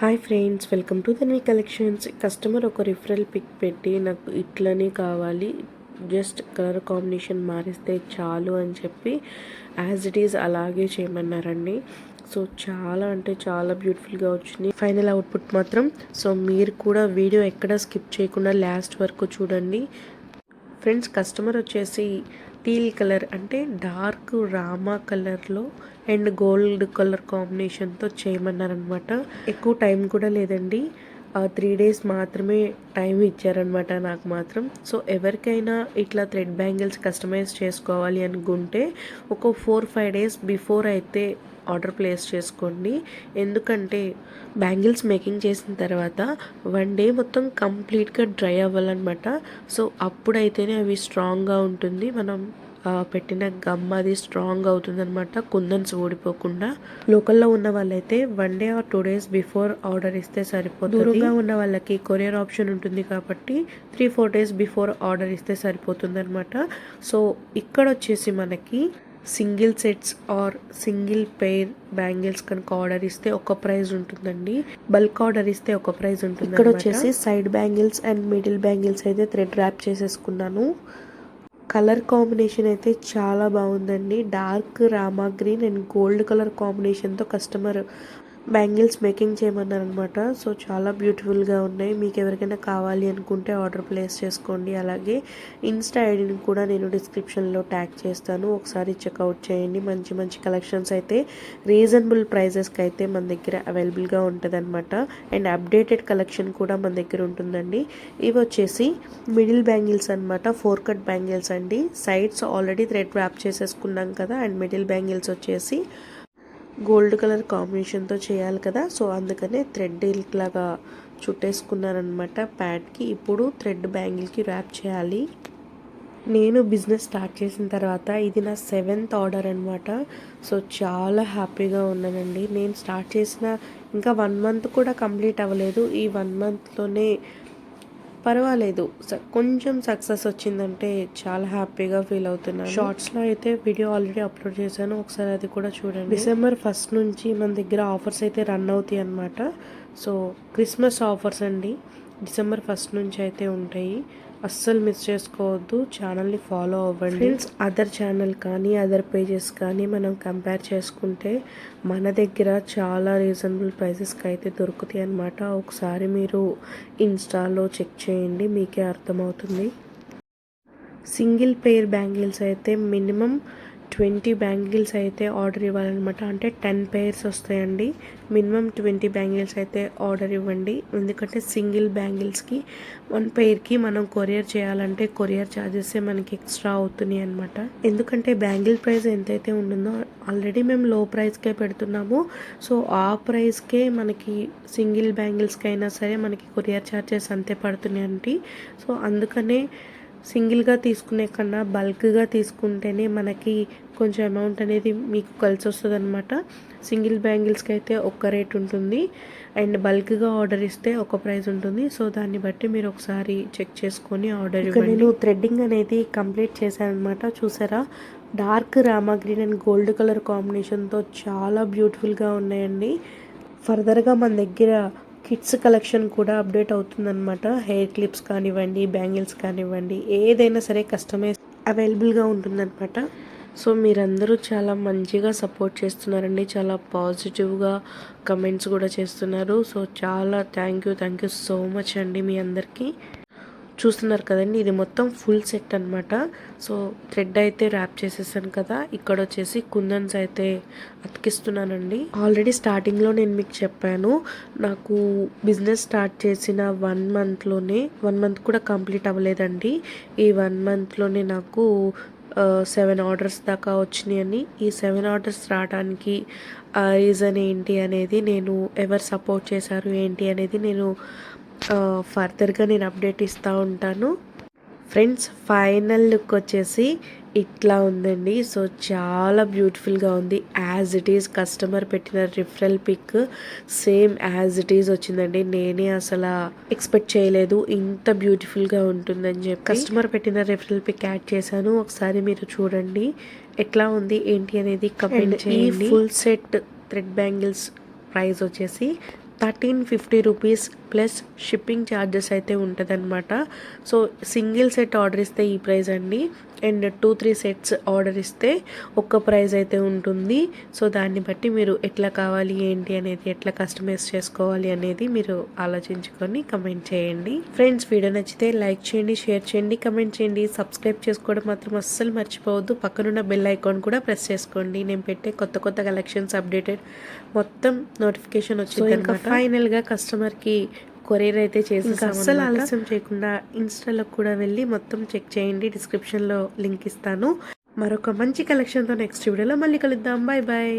Hi friends, welcome to Dhanvi collections. Customer ఒక referral pic పెట్టి నాకు ఇట్లనే కావాలి, జస్ట్ కలర్ కాంబినేషన్ మారిస్తే చాలు అని చెప్పి యాజ్ ఇట్ ఈజ్ అలాగే చేయమన్నారండి. సో చాలా అంటే చాలా బ్యూటిఫుల్గా వచ్చింది ఫైనల్ అవుట్పుట్ మాత్రం. సో మీరు కూడా వీడియో ఎక్కడ స్కిప్ చేయకుండా లాస్ట్ వరకు చూడండి ఫ్రెండ్స్. కస్టమర్ వచ్చేసి టీల్ కలర్ అంటే డార్క్ రామా కలర్లో అండ్ గోల్డ్ కలర్ కాంబినేషన్తో చేయమన్నారనమాట. ఎక్కువ టైం కూడా లేదండి, 3 days మాత్రమే టైం ఇచ్చారనమాట నాకు మాత్రం. సో ఎవరికైనా ఇట్లా థ్రెడ్ బ్యాంగిల్స్ కస్టమైజ్ చేసుకోవాలి అనుకుంటే ఒక 4-5 days బిఫోర్ అయితే ఆర్డర్ ప్లేస్ చేసుకోండి. ఎందుకంటే బ్యాంగిల్స్ మేకింగ్ చేసిన తర్వాత 1 day మొత్తం కంప్లీట్గా డ్రై అవ్వాలన్నమాట. సో అప్పుడైతేనే అవి స్ట్రాంగ్గా ఉంటుంది, మనం పెట్టిన గమ్ అది స్ట్రాంగ్ అవుతుంది అనమాట, కుందన్స్ ఊడిపోకుండా. లోకల్లో ఉన్న వాళ్ళైతే 1 day or 2 days before order ఇస్తే సరిపోతుంది. దూరంగా ఉన్న వాళ్ళకి కొరియర్ ఆప్షన్ ఉంటుంది కాబట్టి 3-4 days బిఫోర్ ఆర్డర్ ఇస్తే సరిపోతుంది అనమాట. సో ఇక్కడ వచ్చేసి మనకి single sets or single pair bangles కనుక ఆర్డర్ ఇస్తే ఒక ప్రైస్ ఉంటుందండి, బల్క్ ఆర్డర్ ఇస్తే ఒక ప్రైస్ ఉంటుంది. ఇక్కడ వచ్చేసి side bangles and middle bangles అయితే థ్రెడ్ ర్యాప్ చేసేసుకున్నాను. కలర్ కాంబినేషన్ అయితే చాలా బాగుందండి, dark Rama green and gold colour కాంబినేషన్తో కస్టమర్ బ్యాంగిల్స్ మేకింగ్ చేయమన్నారనమాట. సో చాలా బ్యూటిఫుల్గా ఉన్నాయి. మీకు ఎవరికైనా కావాలి అనుకుంటే ఆర్డర్ ప్లేస్ చేసుకోండి. అలాగే ఇన్స్టా ఐడిని కూడా నేను డిస్క్రిప్షన్లో ట్యాగ్ చేస్తాను, ఒకసారి చెక్అవుట్ చేయండి. మంచి మంచి కలెక్షన్స్ అయితే రీజనబుల్ ప్రైజెస్కి అయితే మన దగ్గర అవైలబుల్గా ఉంటుంది అనమాట. అండ్ అప్డేటెడ్ కలెక్షన్ కూడా మన దగ్గర ఉంటుందండి. ఇవి వచ్చేసి మిడిల్ బ్యాంగిల్స్ అనమాట, 4 cut బ్యాంగిల్స్ అండి. సైడ్స్ ఆల్రెడీ థ్రెడ్ ర్యాప్ చేసేసుకున్నాం కదా, అండ్ మిడిల్ బ్యాంగిల్స్ వచ్చేసి గోల్డ్ కలర్ కాంబినేషన్తో చేయాలి కదా, సో అందుకనే థ్రెడ్ ఇట్లాగా చుట్టేసుకున్నారనమాట ప్యాడ్కి. ఇప్పుడు థ్రెడ్ బ్యాంగిల్కి ర్యాప్ చేయాలి. నేను బిజినెస్ స్టార్ట్ చేసిన తర్వాత ఇది నా 7th ఆర్డర్ అనమాట. సో చాలా హ్యాపీగా ఉన్నానండి. నేను స్టార్ట్ చేసిన ఇంకా 1 month కూడా కంప్లీట్ అవ్వలేదు. ఈ 1 monthలోనే పర్వాలేదు, కొంచెం సక్సెస్ వచ్చిందంటే చాలా హ్యాపీగా ఫీల్ అవుతున్నాను. షార్ట్స్లో అయితే వీడియో ఆల్రెడీ అప్లోడ్ చేశాను, ఒకసారి అది కూడా చూడండి. December 1st నుంచి మన దగ్గర ఆఫర్స్ అయితే రన్ అవుతాయి అన్నమాట. సో క్రిస్మస్ ఆఫర్స్ అండి, December 1st నుంచి అయితే ఉంటాయి. అస్సలు మిస్ చేసుకోవద్దు, ఛానల్ని ఫాలో అవ్వండి ఫ్రెండ్స్. అదర్ ఛానల్ కానీ అదర్ పేజెస్ కానీ మనం కంపేర్ చేసుకుంటే మన దగ్గర చాలా రీజనబుల్ ప్రైసెస్కి అయితే దొరుకుతాయి అన్నమాట. ఒకసారి మీరు ఇన్స్టాలో చెక్ చేయండి, మీకే అర్థమవుతుంది. సింగిల్ పెయిర్ బ్యాంగిల్స్ అయితే మినిమం 20 బ్యాంగిల్స్ అయితే ఆర్డర్ ఇవ్వాలన్నమాట. అంటే 10 pairs వస్తాయండి. మినిమం 20 బ్యాంగిల్స్ అయితే ఆర్డర్ ఇవ్వండి. ఎందుకంటే సింగిల్ బ్యాంగిల్స్కి 1 pairకి మనం కొరియర్ చేయాలంటే కొరియర్ ఛార్జెస్ మనకి ఎక్స్ట్రా అవుతున్నాయి అనమాట. ఎందుకంటే బ్యాంగిల్ ప్రైస్ ఎంతైతే ఉంటుందో ఆల్రెడీ మేము లో ప్రైస్కే పెడుతున్నాము. సో ఆ ప్రైస్కే మనకి సింగిల్ బ్యాంగిల్స్కి అయినా సరే మనకి కొరియర్ ఛార్జెస్ అంతే పడుతున్నాయండి. సో అందుకనే సింగిల్గా తీసుకునే కన్నా బల్క్గా తీసుకుంటేనే మనకి కొంచెం అమౌంట్ అనేది మీకు కలిసి వస్తుంది అనమాట. సింగిల్ బ్యాంగిల్స్కి అయితే ఒక రేట్ ఉంటుంది, అండ్ బల్క్గా ఆర్డర్ ఇస్తే ఒక ప్రైస్ ఉంటుంది. సో దాన్ని బట్టి మీరు ఒకసారి చెక్ చేసుకొని ఆర్డర్ ఇవ్వండి. నేను థ్రెడ్డింగ్ అనేది కంప్లీట్ చేశాను అనమాట. చూసారా, dark Rama green and gold colour కాంబినేషన్తో చాలా బ్యూటిఫుల్గా ఉన్నాయండి. ఫర్దర్గా మన దగ్గర కిడ్స్ కలెక్షన్ కూడా అప్డేట్ అవుతుందన్నమాట. హెయిర్ క్లిప్స్ కానివ్వండి, బ్యాంగిల్స్ కానివ్వండి, ఏదైనా సరే కస్టమైజ్ అవైలబుల్గా ఉంటుందన్నమాట. సో మీరందరూ చాలా మంచిగా సపోర్ట్ చేస్తున్నారండి, చాలా పాజిటివ్గా కమెంట్స్ కూడా చేస్తున్నారు. సో చాలా థ్యాంక్ యూ సో మచ్ అండి మీ అందరికీ. చూస్తున్నారు కదండి, ఇది మొత్తం ఫుల్ సెట్ అనమాట. సో థ్రెడ్ అయితే ర్యాప్ చేసేసాను కదా, ఇక్కడ వచ్చేసి కుందన్స్ అయితే అతికిస్తున్నానండి. ఆల్రెడీ స్టార్టింగ్లో నేను మీకు చెప్పాను, నాకు బిజినెస్ స్టార్ట్ చేసిన 1 monthలోనే 1 month కూడా కంప్లీట్ అవ్వలేదండి. ఈ 1 monthలోనే నాకు 7 orders దాకా వచ్చినాయని. ఈ 7 orders రావడానికి రీజన్ ఏంటి అనేది, నేను ఎవరు సపోర్ట్ చేశారు ఏంటి అనేది నేను ఫర్దర్గా నేను అప్డేట్ ఇస్తూ ఉంటాను ఫ్రెండ్స్. ఫైనల్ లుక్ వచ్చేసి ఇట్లా ఉందండి. సో చాలా బ్యూటిఫుల్గా ఉంది. యాజ్ ఇట్ ఈజ్ కస్టమర్ పెట్టిన referral pic same as it is వచ్చిందండి. నేనే అసలు ఎక్స్పెక్ట్ చేయలేదు ఇంత బ్యూటిఫుల్గా ఉంటుందని చెప్పి. కస్టమర్ పెట్టిన రిఫరల్ పిక్ యాడ్ చేశాను, ఒకసారి మీరు చూడండి ఎట్లా ఉంది ఏంటి అనేది కమెంట్ చేయండి. Full set thread bangles price వచ్చేసి 1350 రూపీస్ ప్లస్ షిప్పింగ్ ఛార్జెస్ అయితే ఉంటుందన్నమాట. సో సింగిల్ సెట్ ఆర్డర్ ఇస్తే ఈ ప్రైస్ అండి, అండ్ 2-3 సెట్స్ ఆర్డర్ ఇస్తే ఒక్క ప్రైస్ అయితే ఉంటుంది. సో దాన్ని బట్టి మీరు ఎట్లా కావాలి ఏంటి అనేది, ఎట్లా కస్టమైజ్ చేసుకోవాలి అనేది మీరు ఆలోచించుకొని కమెంట్ చేయండి. ఫ్రెండ్స్, వీడియో నచ్చితే లైక్ చేయండి, షేర్ చేయండి, కమెంట్ చేయండి. సబ్స్క్రైబ్ చేసుకోవడం మాత్రం అస్సలు మర్చిపోవద్దు. పక్కనున్న బెల్ ఐకాన్ కూడా ప్రెస్ చేసుకోండి. నేను పెట్టే కొత్త కలెక్షన్స్ అప్డేటెడ్ మొత్తం నోటిఫికేషన్ వచ్చింది. ఇంకా ఫైనల్గా కస్టమర్కి కొరియర్ అయితే చేసేసాము. అస్సలు ఆలస్యం చేయకుండా ఇన్స్టాలో కూడా వెళ్ళి మొత్తం చెక్ చేయండి. డిస్క్రిప్షన్లో లింక్ ఇస్తాను. మరొక మంచి కలెక్షన్తో నెక్స్ట్ వీడియోలో మళ్ళీ కలుద్దాం. Bye bye.